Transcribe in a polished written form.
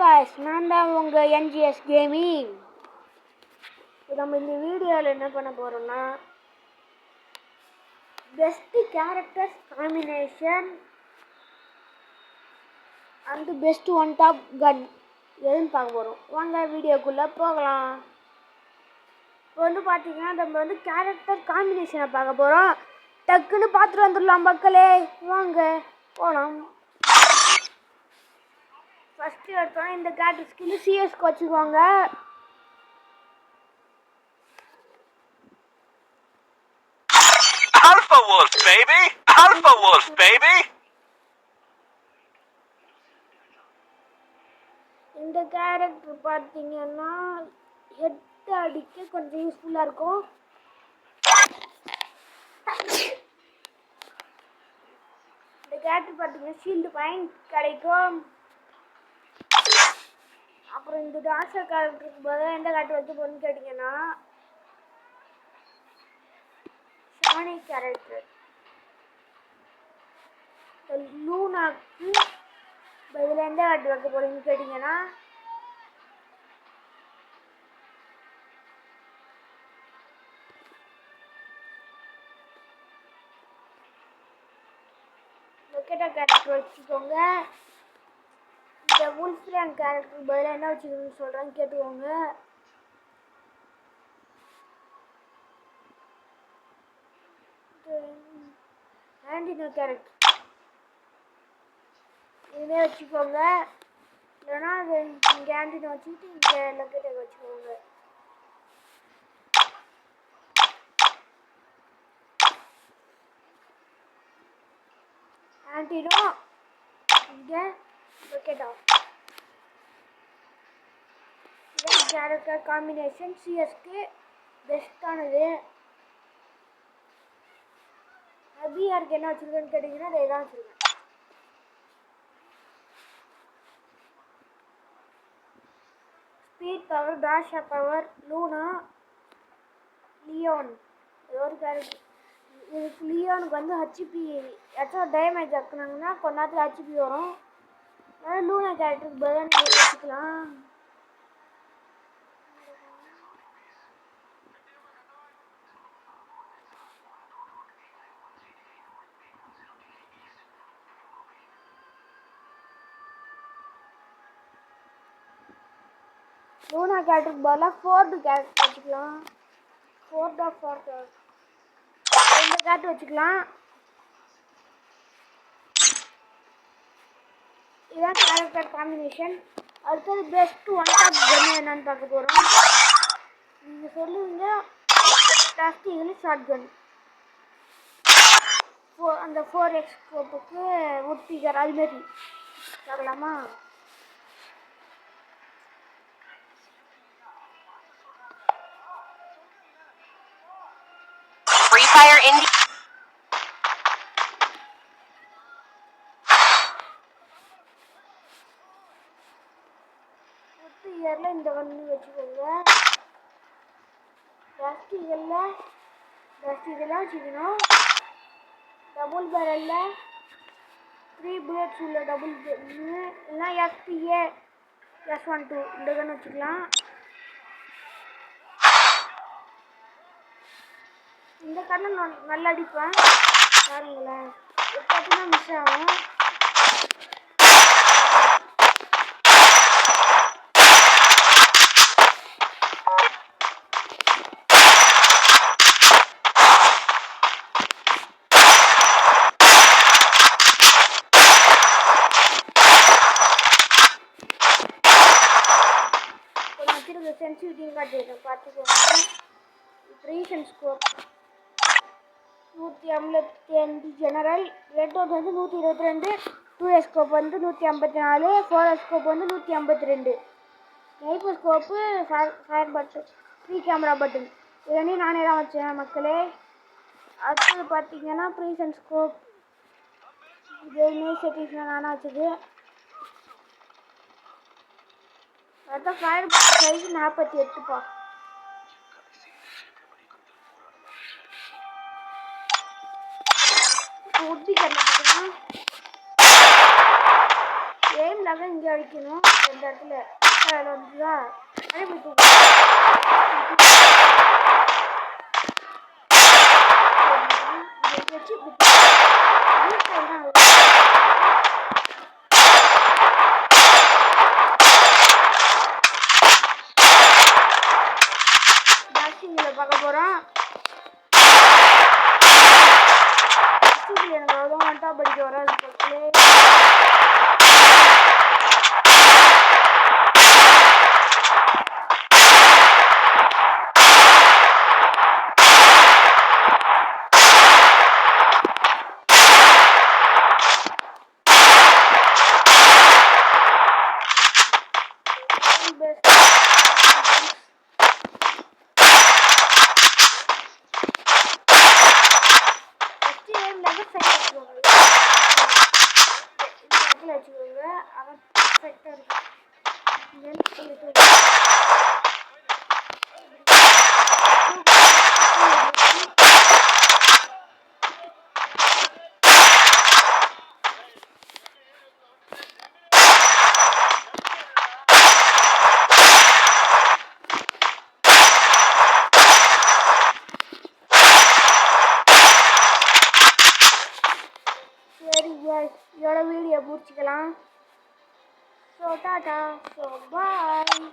Guys, நான் தான் உங்கள் NGS கேமிங். நம்ம இந்த வீடியோவில் என்ன பண்ண போகிறோம்னா, best characters combination and best one top gun எதுன்னு பார்க்க போகிறோம். வாங்க வீடியோக்குள்ளே போகலாம். இப்போ பார்த்தீங்கன்னா நம்ம கேரக்டர் காம்பினேஷனை பார்க்க போகிறோம். டக்குன்னு பார்த்துட்டு வந்துடலாம் மக்களே, வாங்க போகலாம். ஃபஸ்ட்டு எடுத்தோன்னா இந்த கேரக்டர் ஸ்கில் சிஎஸ்க்கு வச்சுக்கோங்க. Alpha Wolf baby, Alpha Wolf baby. இந்த கேரக்டர் பார்த்தீங்கன்னா ஹெட் அடிக்க கொஞ்சம் யூஸ்ஃபுல்லாக இருக்கும். இந்த கேரக்டர் பார்த்தீங்கன்னா ஷீல்டு பாயிண்ட் கிடைக்கும். அப்புறம் இந்த டான்ஸர் கேரக்டருக்கு பதிலாக எந்த கேரக்டர் வைக்க போகணும்னு கேட்டிங்கன்னா ஷானி கேரக்டர். லூனாக்கு பதிலாக எந்த கேரக்டர் வைக்க போகிறீங்கன்னு கேட்டிங்கன்னா லொக்கேட்டா கேரக்டர் வச்சுக்கோங்க. இந்த வுல்ஃப்ரேன் கேரக்டருக்கு பதிலாக என்ன வச்சுக்கணும்னு சொல்கிறேன்னு கேட்டுக்கோங்க. ஆண்டினோ கேரக்டர் இதுவே வச்சுக்கோங்க. இல்லைன்னா அது இங்கே ஆண்டினோ வச்சுக்கிட்டு இங்கே லொக்கேட்டை வச்சுக்கோங்க. ஆண்டினோ இங்கே லொக்கேட்டா. இதான் கேரக்டர் காம்பினேஷன் சிஎஸ்க்கு பெஸ்ட்டானது. அபியாருக்கு என்ன வச்சுருக்கேன்னு கேட்டிங்கன்னா அதை தான் வச்சுருக்கேன். ஸ்பீட் பவர், பேஷா பவர், லூனா, லியோன். இது ஒரு கேரக்டர். இதுக்கு லியோனுக்கு ஹெச்பி ஏதாச்சும் டேமேஜ் ஆக்குனாங்கன்னா கொஞ்ச நேரத்தில் ஹெச்பி வரும். அதனால் லூனா கேரக்டருக்கு பதிலாக நீங்கள் வச்சுக்கலாம். லூனா கேரக்டருக்கு பதிலாக ஃபோர்டு கேரக்டர் வச்சுக்கலாம். ஃபோர்டா இந்த கேரக்டர் வச்சுக்கலாம். இதுதான் கேரக்டர் காம்பினேஷன். அடுத்தது பெஸ்ட் ஒன் டாப் கன் என்னன்னு பார்க்க போகிறோம். நீங்கள் சொல்லுவீங்க பிளாஸ்டிக்கில் ஷார்ட் கன். அந்த 4x ஸ்கோப்புக்கு வுட் பீக்கர் அதுமாரி பார்க்கலாமா? Free Fire Indie. வுட் பீக்கரில் இந்த கன்று வச்சுக்கோங்க. பிளாஸ்டிக்கெல்லாம் வச்சுக்கணும். டபுள் பேரலில் 3 புல்லட்ஸ் உள்ள டபுள் இல்லைன்னா SPA S12 இந்த கன்று வச்சுக்கலாம். இந்த கண்ணை நல்லா அடிப்பேன் பாருங்களேன். எப்போதுமே மிஸ் ஆகும். சென்சிட்டிவ் காட்டியிருக்கேன் பார்த்துக்கோங்க. Precision scope 155 general, red dot 122, 2S scope 154, 4S scope 152, sniper scope fire button, 3 camera button. இதனே நானே தான் வச்சேன் மக்களே. அடுத்தது பார்த்தீங்கன்னா ப்ரீசன் ஸ்கோப் இதுவுமே செட்டிங்ஸில் நானாக வச்சது. அடுத்த ஃபயர் பட்டன் சைஸ் 48பா. உட்பி கட்டினா எய்ம் லெவல் இங்கே அடிக்கணும். இந்த இடத்துல அதில் வந்துதா அதே போய் தூக்கு வச்சு பார்க்க போகிறோம். எனக்கு அவ்வளோ வந்துட்டா படிக்க வராது பக்கத்துலேயே. வச்சுக்கோங்க அவன் பர்ஃபெக்டாக இருக்கு. சரி guys, இதோட வீடியோ முடிச்சுக்கலாம். So tata, so bye.